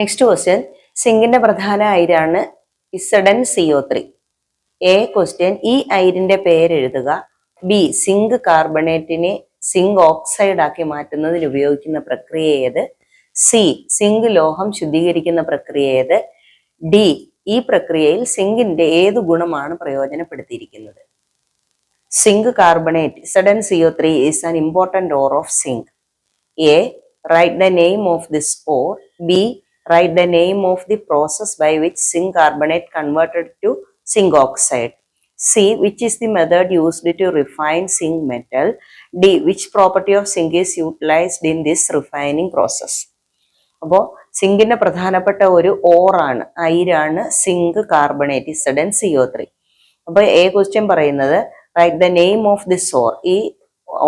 Next question, സിങ്കിന്റെ പ്രധാന അയിരാണ് ZnCO3. A question, ഈ അയിരിന്റെ പേരെഴുതുക. B, zinc കാർബണേറ്റിനെ സിങ്ക് ഓക്സൈഡ് ആക്കി മാറ്റുന്നതിന് ഉപയോഗിക്കുന്ന പ്രക്രിയ ഏത്? സി, സിങ്ക് ലോഹം ശുദ്ധീകരിക്കുന്ന പ്രക്രിയ ഏത്? ഡി, ഈ പ്രക്രിയയിൽ സിങ്കിന്റെ ഏത് ഗുണമാണ് പ്രയോജനപ്പെടുത്തിയിരിക്കുന്നത്? Zinc carbonate ZnCO3 is an important ore of zinc. A, write the name of this ore. B, write the name of the process by which zinc carbonate converted to zinc oxide. C, which is the method used to refine zinc metal. D, which property of zinc is utilized in this refining process? അപ്പോൾ സിങ്കിന്റെ പ്രധാനപ്പെട്ട ഒരു ഓറാണ്, അയിരാണ് zinc carbonate ZnCO3. അപ്പോൾ a question പറയുന്നത് write the name of this ore, ഈ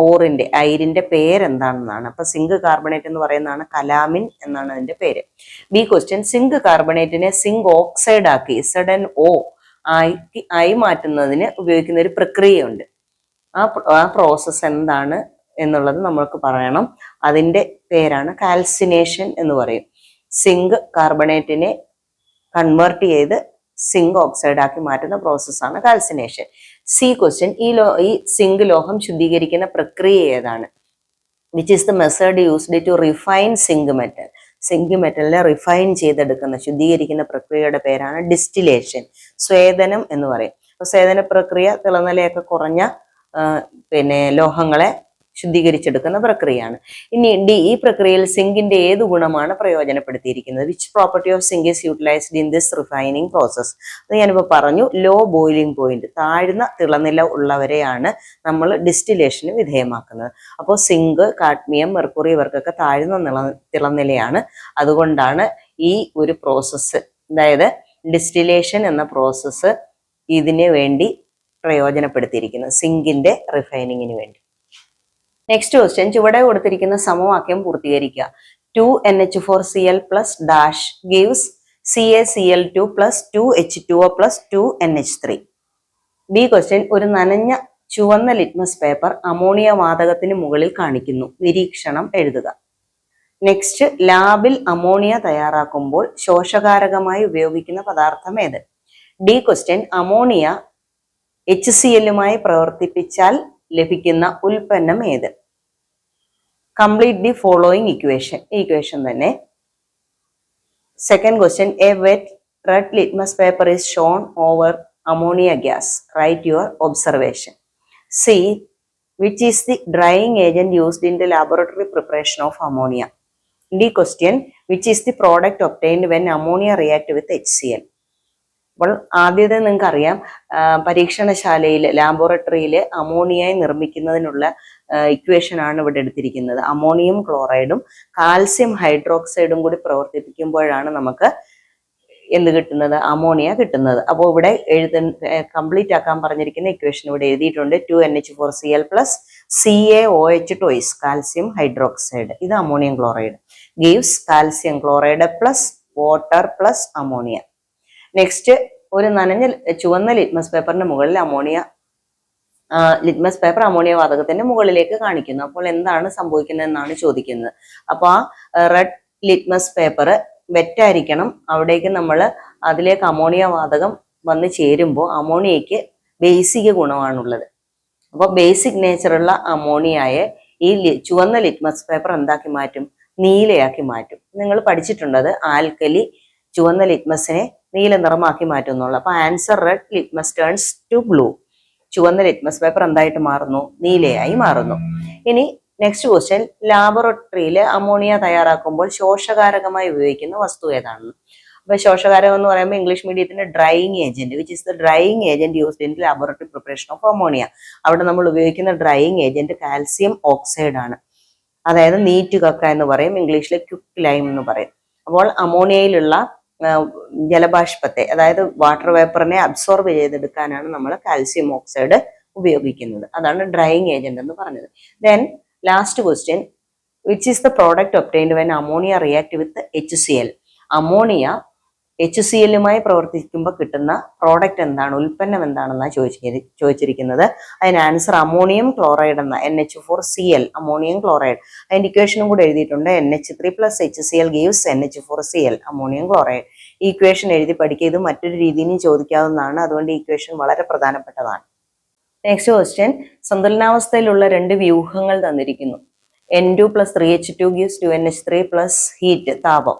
ഓറിന്റെ അയിരിന്റെ പേരെന്താണെന്നാണ്. അപ്പൊ zinc carbonate എന്ന് പറയുന്നതാണ് കലാമിൻ എന്നാണ് അതിന്റെ പേര്. ബി ക്വസ്റ്റ്യൻ, സിങ്ക് കാർബണേറ്റിനെ സിങ്ക് ഓക്സൈഡ് ആക്കി ZnO ആയി മാറ്റുന്നതിന് ഉപയോഗിക്കുന്ന ഒരു പ്രക്രിയയുണ്ട്. ആ പ്രോസസ്സ് എന്താണ് എന്നുള്ളത് നമ്മൾക്ക് പറയണം. അതിന്റെ പേരാണ് കാൽസിനേഷൻ എന്ന് പറയും. സിങ്ക് കാർബണേറ്റിനെ കൺവേർട്ട് ചെയ്ത് സിങ്ക് ഓക്സൈഡ് ആക്കി മാറ്റുന്ന പ്രോസസ്സാണ് കാൽസിനേഷൻ. സി ക്വസ്റ്റ്യൻ, ഈ സിങ്ക് ലോഹം ശുദ്ധീകരിക്കുന്ന പ്രക്രിയ ഏതാണ്? Which is the method used to refine zinc metal. Zinc മെറ്റലിനെ റിഫൈൻ ചെയ്തെടുക്കുന്ന ശുദ്ധീകരിക്കുന്ന പ്രക്രിയയുടെ പേരാണ് ഡിസ്റ്റിലേഷൻ, സ്വേദനം എന്ന് പറയും. അപ്പൊ സ്വേദന പ്രക്രിയ തിളനിലയൊക്കെ കുറഞ്ഞ ലോഹങ്ങളെ ശുദ്ധീകരിച്ചെടുക്കുന്ന പ്രക്രിയയാണ്. ഇനി ഡി, ഈ പ്രക്രിയയിൽ സിങ്കിന്റെ ഏത് ഗുണമാണ് പ്രയോജനപ്പെടുത്തിയിരിക്കുന്നത്? Which property of zinc is utilised in this refining process? അത് ഞാനിപ്പോൾ പറഞ്ഞു. ലോ ബോയിലിംഗ് പോയിന്റ്, താഴ്ന്ന തിളനില ഉള്ളവരെയാണ് നമ്മൾ ഡിസ്റ്റിലേഷന് വിധേയമാക്കുന്നത്. അപ്പോൾ സിങ്ക്, കാഡ്മിയം, മെർക്കുറി ഇവർക്കൊക്കെ താഴ്ന്ന തിളനിലയാണ്. അതുകൊണ്ടാണ് ഈ ഒരു പ്രോസസ്സ്, അതായത് ഡിസ്റ്റിലേഷൻ എന്ന പ്രോസസ്സ് ഇതിന് വേണ്ടി പ്രയോജനപ്പെടുത്തിയിരിക്കുന്നത്, സിങ്കിന്റെ റിഫൈനിങ്ങിന് വേണ്ടി. നെക്സ്റ്റ് ക്വസ്റ്റ്യൻ, ചുവടെ കൊടുത്തിരിക്കുന്ന സമവാക്യം പൂർത്തീകരിക്കുക. 2NH4Cl plus dash gives CaCl2 plus 2H2O plus 2NH3. B question, ഒരു നനഞ്ഞ ചുവന്ന ലിറ്റ്മസ് പേപ്പർ അമോണിയ വാതകത്തിന് മുകളിൽ കാണിക്കുന്നു. നിരീക്ഷണം എഴുതുക. നെക്സ്റ്റ്, ലാബിൽ അമോണിയ തയ്യാറാക്കുമ്പോൾ ശോഷകാരകമായി ഉപയോഗിക്കുന്ന പദാർത്ഥം ഏത്? ഡി ക്വസ്റ്റ്യൻ, അമോണിയ HCl പ്രവർത്തിപ്പിച്ചാൽ ലഭിക്കുന്ന ഉൽപ്പന്നം ഏത്? കംപ്ലീറ്റ് ദി ഫോളോയിങ് ഇക്വേഷൻ തന്നെ. Second question, A red litmus paper is shown over ammonia gas. Write your observation. C, which is the drying agent used in the laboratory preparation of ammonia. D question, which is the product obtained when ammonia react with HCl. അപ്പോൾ ആദ്യത്തെ നിങ്ങൾക്ക് അറിയാം, പരീക്ഷണശാലയിൽ ലാബോറട്ടറിയിൽ അമോണിയയെ നിർമ്മിക്കുന്നതിനുള്ള equation ആണ് ഇവിടെ എടുത്തിരിക്കുന്നത്. Ammonium ക്ലോറൈഡും calcium ഹൈഡ്രോക്സൈഡും കൂടി പ്രവർത്തിപ്പിക്കുമ്പോഴാണ് നമുക്ക് എന്ത് കിട്ടുന്നത്? അമോണിയ കിട്ടുന്നത്. അപ്പോൾ ഇവിടെ കംപ്ലീറ്റ് ആക്കാൻ പറഞ്ഞിരിക്കുന്ന ഇക്വേഷൻ ഇവിടെ എഴുതിയിട്ടുണ്ട്. 2NH4Cl പ്ലസ് CaOH ടോയ്സ്, കാൽസ്യം ഹൈഡ്രോക്സൈഡ്, ഇത് ammonium chloride, gives calcium chloride plus water plus ammonia. Next, ഒരു നനഞ്ഞ ചുവന്ന ലിറ്റ്മസ് പേപ്പറിന്റെ മുകളിൽ ലിറ്റ്മസ് പേപ്പർ അമോണിയ വാതകത്തിന്റെ മുകളിലേക്ക് കാണിക്കുന്നു. അപ്പോൾ എന്താണ് സംഭവിക്കുന്നത് എന്നാണ് ചോദിക്കുന്നത്. അപ്പൊ ആ റെഡ് ലിറ്റ്മസ് പേപ്പർ വെറ്റായിരിക്കണം. അവിടേക്ക് നമ്മൾ അതിലേക്ക് അമോണിയ വാതകം വന്ന് ചേരുമ്പോൾ അമോണിയയ്ക്ക് ബേസിക് ഗുണമാണുള്ളത്. അപ്പോൾ ബേസിക് നേച്ചറുള്ള അമോണിയയെ ഈ ചുവന്ന ലിറ്റ്മസ് പേപ്പർ എന്താക്കി മാറ്റും? നീലയാക്കി മാറ്റും. നിങ്ങൾ പഠിച്ചിട്ടുണ്ടത് ആൽക്കലി ചുവന്ന ലിറ്റ്മസിനെ നീല നിറമാക്കി മാറ്റുന്നുള്ളൂ. അപ്പൊ answer red litmus turns to blue. ചുവന്ന ലിറ്റ്മസ് പേപ്പർ എന്തായിട്ട് മാറുന്നു? നീലയായി മാറുന്നു. ഇനി നെക്സ്റ്റ് ക്വസ്റ്റ്യൻ, ലാബോറട്ടറിയിൽ അമോണിയ തയ്യാറാക്കുമ്പോൾ ശോഷകാരകമായി ഉപയോഗിക്കുന്ന വസ്തു ഏതാണെന്ന്. അപ്പൊ ശോഷകാരകം എന്ന് പറയുമ്പോൾ ഇംഗ്ലീഷ് മീഡിയത്തിന്റെ drying agent, which is the drying agent used in laboratory preparation of ammonia. അവിടെ നമ്മൾ ഉപയോഗിക്കുന്ന ഡ്രൈയിങ് ഏജന്റ് കാൽസ്യം ഓക്സൈഡ് ആണ്. അതായത് നീറ്റുകക്ക എന്ന് പറയും, ഇംഗ്ലീഷിലെ ക്വിക്ക് ലൈം എന്ന് പറയും. അപ്പോൾ അമോണിയയിലുള്ള ജലബാഷ്പത്തെ, അതായത് വാട്ടർ വേപ്പറിനെ അബ്സോർബ് ചെയ്തെടുക്കാനാണ് നമ്മൾ കാൽസ്യം ഓക്സൈഡ് ഉപയോഗിക്കുന്നത്. അതാണ് ഡ്രൈയിങ് ഏജന്റ് എന്ന് പറഞ്ഞത്. Then last question, which is the product obtained when ammonia react with HCl. Ammonia HCl പ്രവർത്തിക്കുമ്പോൾ കിട്ടുന്ന പ്രോഡക്റ്റ് എന്താണ്, ഉൽപ്പന്നം എന്താണെന്നാണ് ചോദിച്ചിരിക്കുന്നത്. അതിന് ആൻസർ അമോണിയം ക്ലോറൈഡ് എന്ന NH4Cl, അമോണിയം ക്ലോറൈഡ്. അതിന്റെ ഇക്വേഷനും കൂടെ എഴുതിയിട്ടുണ്ട്. NH3 + HCl gives NH4Cl, ammonium chloride. ഈ ഇക്വേഷൻ എഴുതി പഠിക്കുക. ഇത് മറ്റൊരു രീതിയിലും ചോദിക്കാവുന്നതാണ്, അതുകൊണ്ട് ഈ ഇക്വേഷൻ വളരെ പ്രധാനപ്പെട്ടതാണ്. നെക്സ്റ്റ് ക്വസ്റ്റ്യൻ, സന്തുലനാവസ്ഥയിലുള്ള രണ്ട് വ്യൂഹങ്ങൾ തന്നിരിക്കുന്നു. N2 + 3H2 gives 2NH3 + heat, താപം.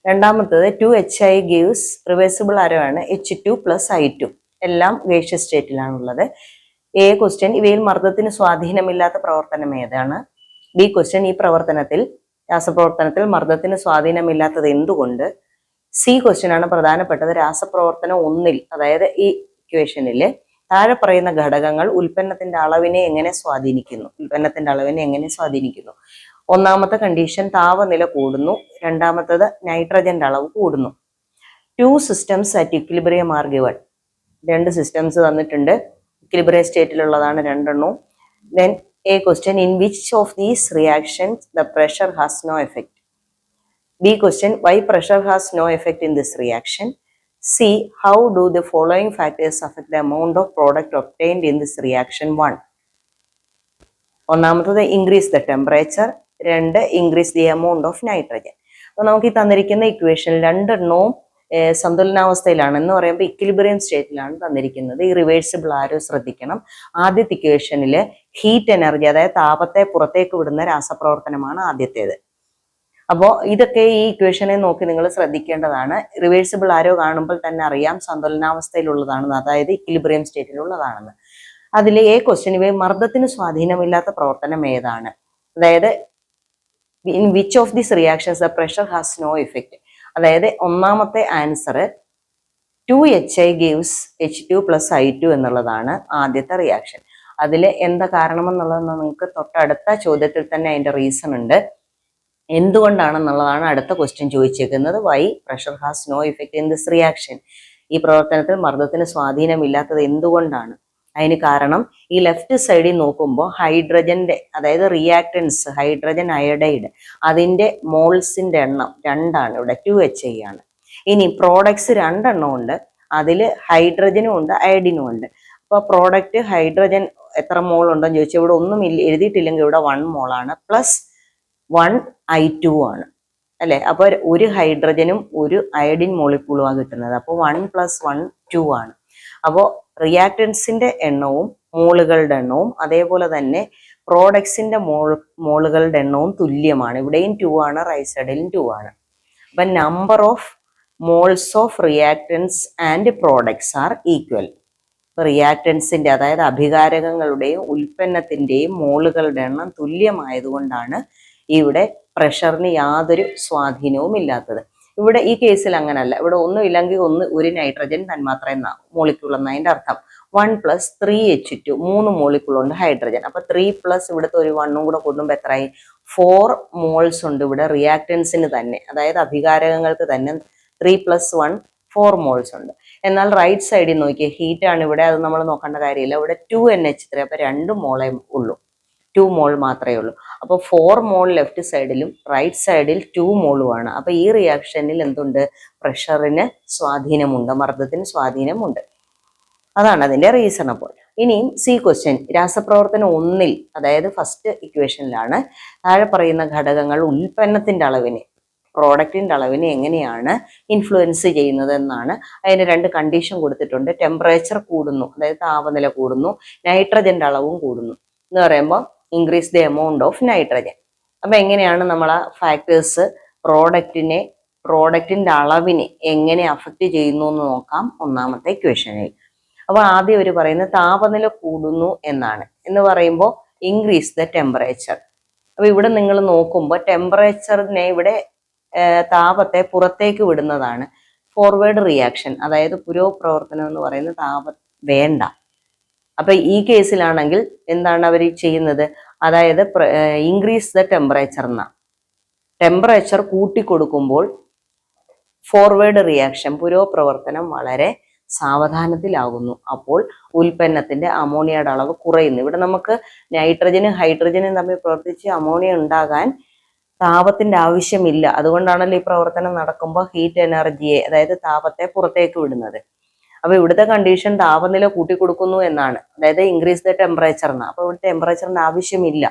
രണ്ടാമത്തത് 2HI gives reversible ആരമാണ് H2 + I2, എല്ലാം ഗേഷ്യസ് സ്റ്റേറ്റിലാണുള്ളത്. A ക്വസ്റ്റ്യൻ, ഇവയിൽ മർദ്ദത്തിന് സ്വാധീനമില്ലാത്ത പ്രവർത്തനം ഏതാണ്? B ക്വസ്റ്റ്യൻ, ഈ രാസപ്രവർത്തനത്തിൽ മർദ്ദത്തിന് സ്വാധീനമില്ലാത്തത് എന്തുകൊണ്ട്? C ക്വസ്റ്റ്യൻ ആണ് പ്രധാനപ്പെട്ടത്. രാസപ്രവർത്തനം 1 അതായത് ഈ ഇക്വേഷനിൽ താഴെ പറയുന്ന ഘടകങ്ങൾ ഉൽപ്പന്നത്തിന്റെ അളവിനെ എങ്ങനെ സ്വാധീനിക്കുന്നു? ഒന്നാമത്തെ കണ്ടീഷൻ, താപനില കൂടുന്നു. രണ്ടാമത്തത്, നൈട്രജന്റെ അളവ് കൂടുന്നു. 2 systems at equilibrium are given. 2 systems തന്നിട്ടുണ്ട്. Equilibrium സ്റ്റേറ്റിലുള്ളതാണ് രണ്ടെണ്ണവും. Then A question, in which of these reactions the pressure has no effect? B question, why pressure has no effect in this reaction? C, how do the following factors affect the amount of product obtained in this reaction? 1. ഒന്നാമത്തത്, increase the temperature. 2, increase the amount of nitrogen. അപ്പോൾ നമുക്ക് ഈ തന്നിരിക്കുന്ന equation രണ്ടെണ്ണവും സന്തുലനാവസ്ഥയിലാണ് എന്ന് പറയുമ്പോൾ equilibrium സ്റ്റേറ്റിലാണ് തന്നിരിക്കുന്നത്. ഈ reversible ആരോ ശ്രദ്ധിക്കണം. ആദ്യത്തെ ഇക്വേഷനിൽ ഹീറ്റ് എനർജി, അതായത് താപത്തെ പുറത്തേക്ക് വിടുന്ന രാസപ്രവർത്തനമാണ് ആദ്യത്തേത്. അപ്പോൾ ഇതൊക്കെ ഈ ഇക്വേഷനെ നോക്കി നിങ്ങൾ ശ്രദ്ധിക്കേണ്ടതാണ്. റിവേഴ്സിബിൾ ആരോ കാണുമ്പോൾ തന്നെ അറിയാം സന്തുലനാവസ്ഥയിലുള്ളതാണെന്ന്, അതായത് ഇക്വിലിബ്രിയം സ്റ്റേറ്റിലുള്ളതാണെന്ന്. അതിൽ A ക്വസ്റ്റ്യൻ, ഇവ മർദ്ദത്തിന് സ്വാധീനമില്ലാത്ത പ്രവർത്തനം ഏതാണ്? അതായത് in which of these reactions the pressure has no effect? അതായത് ഒന്നാമത്തെ answer 2HI gives H2 + I2 എന്നുള്ളതാണ് ആദ്യത്തെ റിയാക്ഷൻ. അതിൽ എന്താ കാരണം എന്നുള്ളത് നിങ്ങൾക്ക് തൊട്ടടുത്ത ചോദ്യത്തിൽ തന്നെ അതിന്റെ റീസൺ ഉണ്ട്. എന്തുകൊണ്ടാണെന്നുള്ളതാണ് അടുത്ത ക്വസ്റ്റ്യൻ ചോദിച്ചേക്കുന്നത്. Why pressure has no effect in this reaction? ഈ പ്രവർത്തനത്തിൽ മർദ്ദത്തിന് സ്വാധീനമില്ലാത്തത് എന്തുകൊണ്ടാണ്? അതിന് കാരണം ഈ ലെഫ്റ്റ് സൈഡിൽ നോക്കുമ്പോൾ ഹൈഡ്രജന്റെ, അതായത് റിയാക്ടൻസ് ഹൈഡ്രജൻ അയഡൈഡ്, അതിന്റെ മോൾസിന്റെ എണ്ണം 2ആണ്. ഇവിടെ 2HI ആണ്. ഇനി പ്രോഡക്ട്സ് 2 എണ്ണം ഉണ്ട്. അതിൽ ഹൈഡ്രജനും ഉണ്ട് അയഡിനും ഉണ്ട്. അപ്പോൾ പ്രോഡക്റ്റ് ഹൈഡ്രജൻ എത്ര മോൾ ഉണ്ടെന്ന് ചോദിച്ചാൽ ഇവിടെ ഒന്നും എഴുതിയിട്ടില്ലെങ്കിൽ ഇവിടെ 1 മോളാണ്, പ്ലസ് 1 I2 ആണ് അല്ലെ. അപ്പൊ ഒരു ഹൈഡ്രജനും ഒരു അയഡിൻ മോളിക്യൂളുമാണ് കിട്ടുന്നത്. അപ്പോൾ 1 + 1 2 ആണ്. അപ്പോൾ റിയാക്ടൻസിന്റെ എണ്ണവും മോളുകളുടെ എണ്ണവും അതേപോലെ തന്നെ പ്രോഡക്ട്സിന്റെ മോളുകളുടെ എണ്ണവും തുല്യമാണ്. ഇവിടെയും 2 ആണ്, റൈറ്റ് സൈഡിലും 2 ആണ്. അപ്പൊ number of moles of reactants and products are equal. റിയാക്ടൻസിന്റെ, അതായത് അഭികാരകങ്ങളുടെയും ഉൽപ്പന്നത്തിന്റെയും മോളുകളുടെ എണ്ണം തുല്യമായതുകൊണ്ടാണ് ഇവിടെ പ്രഷറിന് യാതൊരു സ്വാധീനവും ഇല്ലാത്തത്. ഇവിടെ ഈ കേസിൽ അങ്ങനല്ല. ഇവിടെ ഒന്നും ഇല്ലെങ്കിൽ ഒരു നൈട്രജൻ തന്മാത്ര എന്ന മോളിക്യൂൾ എന്ന അതിന്റെ അർത്ഥം. 1 + 3H2, 3 മോളിക്യൂൾ ഉണ്ട് ഹൈഡ്രജൻ. അപ്പൊ 3+ ഇവിടുത്തെ ഒരു 1ഉം കൂടെ കൂടുമ്പോൾ എത്രയായി? 4 മോൾസ് ഉണ്ട് ഇവിടെ റിയാക്ടൻസിന് തന്നെ, അതായത് അഭികാരകങ്ങൾക്ക് തന്നെ 3 + 1 4 മോൾസ് ഉണ്ട്. എന്നാൽ റൈറ്റ് സൈഡിൽ നോക്കിയാൽ ഹീറ്റ് ആണ് ഇവിടെ, അത് നമ്മൾ നോക്കേണ്ട കാര്യമില്ല. ഇവിടെ 2NH3, അപ്പൊ 2 മോളേ ഉള്ളൂ, 2 മോൾ മാത്രമേ ഉള്ളൂ. അപ്പോൾ 4 മോൾ ലെഫ്റ്റ് സൈഡിലും റൈറ്റ് സൈഡിൽ 2 മോളുമാണ്. അപ്പൊ ഈ റിയാക്ഷനിൽ എന്തുണ്ട്? പ്രഷറിന് സ്വാധീനമുണ്ട്, മർദ്ദത്തിന് സ്വാധീനമുണ്ട്. അതാണ് അതിന്റെ റീസൺ. അപ്പോൾ ഇനിയും C ക്വസ്റ്റ്യൻ, രാസപ്രവർത്തനം 1, അതായത് ഫസ്റ്റ് ഇക്വേഷനിലാണ് താഴെ പറയുന്ന ഘടകങ്ങൾ ഉൽപ്പന്നത്തിന്റെ അളവിനെ, പ്രോഡക്റ്റിന്റെ അളവിനെ എങ്ങനെയാണ് ഇൻഫ്ലുവൻസ് ചെയ്യുന്നത് എന്നാണ്. അതിന് 2 കണ്ടീഷൻ കൊടുത്തിട്ടുണ്ട്. ടെമ്പറേച്ചർ കൂടുന്നു, അതായത് താപനില കൂടുന്നു, നൈട്രജന്റെ അളവും കൂടുന്നു എന്ന് പറയുമ്പോൾ increase the amount of nitrogen. അപ്പൊ എങ്ങനെയാണ് നമ്മൾ ആ ഫാക്ടേഴ്സ് പ്രോഡക്റ്റിന്റെ അളവിനെ എങ്ങനെ അഫക്റ്റ് ചെയ്യുന്നു എന്ന് നോക്കാം ഒന്നാമത്തെ ഇക്വേഷനിൽ. അപ്പൊ ആദ്യം അവർ പറയുന്നത് താപനില കൂടുന്നു എന്നാണ്. എന്ന് പറയുമ്പോൾ ഇൻക്രീസ് ദ ടെമ്പറേച്ചർ. അപ്പൊ ഇവിടെ നിങ്ങൾ നോക്കുമ്പോൾ ടെമ്പറേച്ചറിനെ ഇവിടെ താപത്തെ പുറത്തേക്ക് വിടുന്നതാണ് ഫോർവേഡ് റിയാക്ഷൻ, അതായത് പുരോപ്രവർത്തനം എന്ന് പറയുന്ന താപം വേണ്ട. അപ്പൊ ഈ കേസിലാണെങ്കിൽ എന്താണ് അവർ ചെയ്യുന്നത്? അതായത് ഇൻക്രീസ് ദ ടെമ്പറേച്ചർ എന്ന ടെമ്പറേച്ചർ കൂട്ടിക്കൊടുക്കുമ്പോൾ ഫോർവേഡ് റിയാക്ഷൻ, പുരോപ്രവർത്തനം വളരെ സാവധാനത്തിലാകുന്നു. അപ്പോൾ ഉൽപ്പന്നത്തിന്റെ അമോണിയയുടെ അളവ് കുറയുന്നു. ഇവിടെ നമുക്ക് നൈട്രജനും ഹൈഡ്രജനും തമ്മിൽ പ്രവർത്തിച്ച് അമോണിയ ഉണ്ടാകാൻ താപത്തിന്റെ ആവശ്യമില്ല. അതുകൊണ്ടാണല്ലോ ഈ പ്രവർത്തനം നടക്കുമ്പോൾ ഹീറ്റ് എനർജിയെ, അതായത് താപത്തെ പുറത്തേക്ക് വിടുന്നത്. അപ്പൊ ഇവിടുത്തെ കണ്ടീഷൻ താപനില കൂട്ടിക്കൊടുക്കുന്നു എന്നാണ്, അതായത് ഇൻക്രീസ് ദ ടെമ്പറേച്ചർ എന്നാണ്. അപ്പൊ ഇവിടെ ടെമ്പറേച്ചറിന്റെ ആവശ്യമില്ല.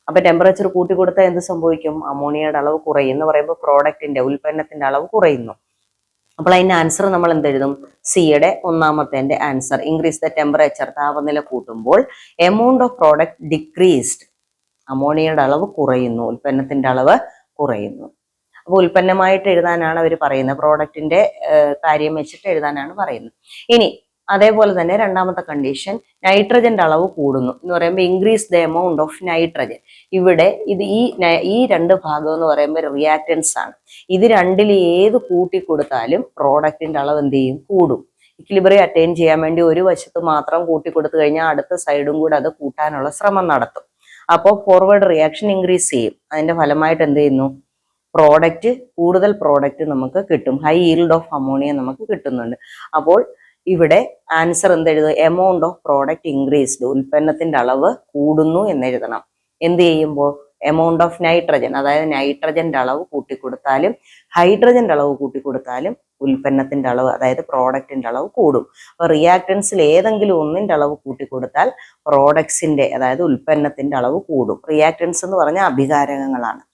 അപ്പൊ ടെമ്പറേച്ചർ കൂട്ടിക്കൊടുത്താൽ എന്ത് സംഭവിക്കും? അമോണിയയുടെ അളവ് കുറയും. എന്ന് പറയുമ്പോൾ പ്രോഡക്റ്റിന്റെ, ഉൽപ്പന്നത്തിന്റെ അളവ് കുറയുന്നു. അപ്പോൾ അതിന്റെ ആൻസർ നമ്മൾ എന്തെഴുതും? സിയുടെ ഒന്നാമത്തെ ആൻസർ, ഇൻക്രീസ് ദ ടെമ്പറേച്ചർ, താപനില കൂട്ടുമ്പോൾ എമൗണ്ട് ഓഫ് പ്രോഡക്റ്റ് ഡിക്രീസ്ഡ്, അമോണിയയുടെ അളവ് കുറയുന്നു, ഉൽപ്പന്നത്തിന്റെ അളവ് കുറയുന്നു. അപ്പോൾ ഉൽപ്പന്നമായിട്ട് എഴുതാനാണ് അവർ പറയുന്നത്, പ്രോഡക്റ്റിന്റെ കാര്യം വെച്ചിട്ട് എഴുതാനാണ് പറയുന്നത്. ഇനി അതേപോലെ തന്നെ രണ്ടാമത്തെ കണ്ടീഷൻ, നൈട്രജന്റെ അളവ് കൂടുന്നു എന്ന് പറയുമ്പോൾ increase the amount of nitrogen. ഇവിടെ ഈ രണ്ട് ഭാഗം എന്ന് പറയുമ്പോൾ റിയാക്റ്റൻസ് ആണ്. ഇത് രണ്ടിൽ ഏത് കൂട്ടിക്കൊടുത്താലും പ്രോഡക്റ്റിന്റെ അളവ് എന്ത് ചെയ്യും? കൂടും. ഇക്വിലിബ്രിയം അറ്റൈൻ ചെയ്യാൻ വേണ്ടി ഒരു വശത്ത് മാത്രം കൂട്ടിക്കൊടുത്തു കഴിഞ്ഞാൽ അടുത്ത സൈഡും കൂടെ അത് കൂട്ടാനുള്ള ശ്രമം നടത്തും. അപ്പോൾ ഫോർവേഡ് റിയാക്ഷൻ ഇൻക്രീസ് ചെയ്യും. അതിന്റെ ഫലമായിട്ട് എന്ത് ചെയ്യുന്നു? കൂടുതൽ പ്രോഡക്റ്റ് നമുക്ക് കിട്ടും. ഹൈ ഈൽഡ് ഓഫ് അമോണിയ നമുക്ക് കിട്ടുന്നുണ്ട്. അപ്പോൾ ഇവിടെ ആൻസർ എന്തെഴുതും? എമൗണ്ട് ഓഫ് പ്രോഡക്റ്റ് ഇൻക്രീസ്ഡ്, ഉൽപ്പന്നത്തിന്റെ അളവ് കൂടുന്നു എന്നെഴുതണം. എന്ത് ചെയ്യുമ്പോൾ? എമൗണ്ട് ഓഫ് നൈട്രജൻ, അതായത് നൈട്രജന്റെ അളവ് കൂട്ടിക്കൊടുത്താലും ഹൈഡ്രജന്റെ അളവ് കൂട്ടിക്കൊടുത്താലും ഉൽപ്പന്നത്തിന്റെ അളവ്, അതായത് പ്രോഡക്റ്റിന്റെ അളവ് കൂടും. അപ്പൊ റിയാക്ടൻസിൽ ഏതെങ്കിലും ഒന്നിന്റെ അളവ് കൂട്ടിക്കൊടുത്താൽ പ്രോഡക്ട്സിന്റെ, അതായത് ഉൽപ്പന്നത്തിന്റെ അളവ് കൂടും. റിയാക്ടൻസ് എന്ന് പറഞ്ഞാൽ അഭികാരകങ്ങളാണ്.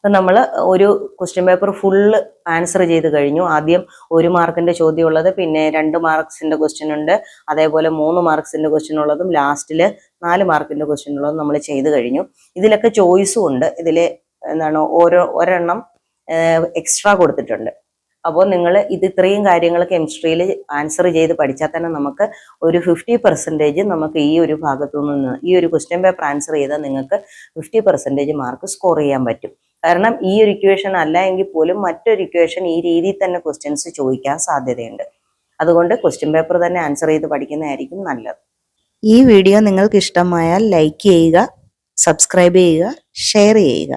നമ്മൾ ഒരു ക്വസ്റ്റ്യൻ പേപ്പർ ഫുള്ള് ആൻസർ ചെയ്ത് കഴിഞ്ഞു. ആദ്യം 1 മാർക്കിന്റെ ചോദ്യം ഉള്ളത്, പിന്നെ 2 മാർക്സിന്റെ ക്വസ്റ്റ്യൻ ഉണ്ട്, അതേപോലെ 3 മാർക്സിന്റെ ക്വസ്റ്റ്യൻ ഉള്ളതും ലാസ്റ്റില് 4 മാർക്കിന്റെ ക്വസ്റ്റ്യൻ ഉള്ളതും നമ്മൾ ചെയ്ത് കഴിഞ്ഞു. ഇതിലൊക്കെ ചോയ്സും ഉണ്ട്. ഇതില് ഒരെണ്ണം എക്സ്ട്രാ കൊടുത്തിട്ടുണ്ട്. അപ്പോൾ നിങ്ങൾ ഇത്രയും കാര്യങ്ങൾ കെമിസ്ട്രിയിൽ ആൻസർ ചെയ്ത് പഠിച്ചാൽ തന്നെ നമുക്ക് ഒരു 50% നമുക്ക് ഈ ഒരു ഭാഗത്തു നിന്ന്, ഈ ഒരു ക്വസ്റ്റ്യൻ പേപ്പർ ആൻസർ ചെയ്താൽ നിങ്ങൾക്ക് 50% മാർക്ക് സ്കോർ ചെയ്യാൻ പറ്റും. കാരണം ഈ ഒരു ഇക്വേഷൻ അല്ല എങ്കിൽ പോലും മറ്റൊരു ഇക്വേഷൻ ഈ രീതിയിൽ തന്നെ ക്വസ്റ്റ്യൻസ് ചോദിക്കാൻ സാധ്യതയുണ്ട്. അതുകൊണ്ട് ക്വസ്റ്റ്യൻ പേപ്പർ തന്നെ ആൻസർ ചെയ്ത് പഠിക്കുന്നതായിരിക്കും നല്ലത്. ഈ വീഡിയോ നിങ്ങൾക്ക് ഇഷ്ടമായാൽ ലൈക്ക് ചെയ്യുക, സബ്സ്ക്രൈബ് ചെയ്യുക, ഷെയർ ചെയ്യുക.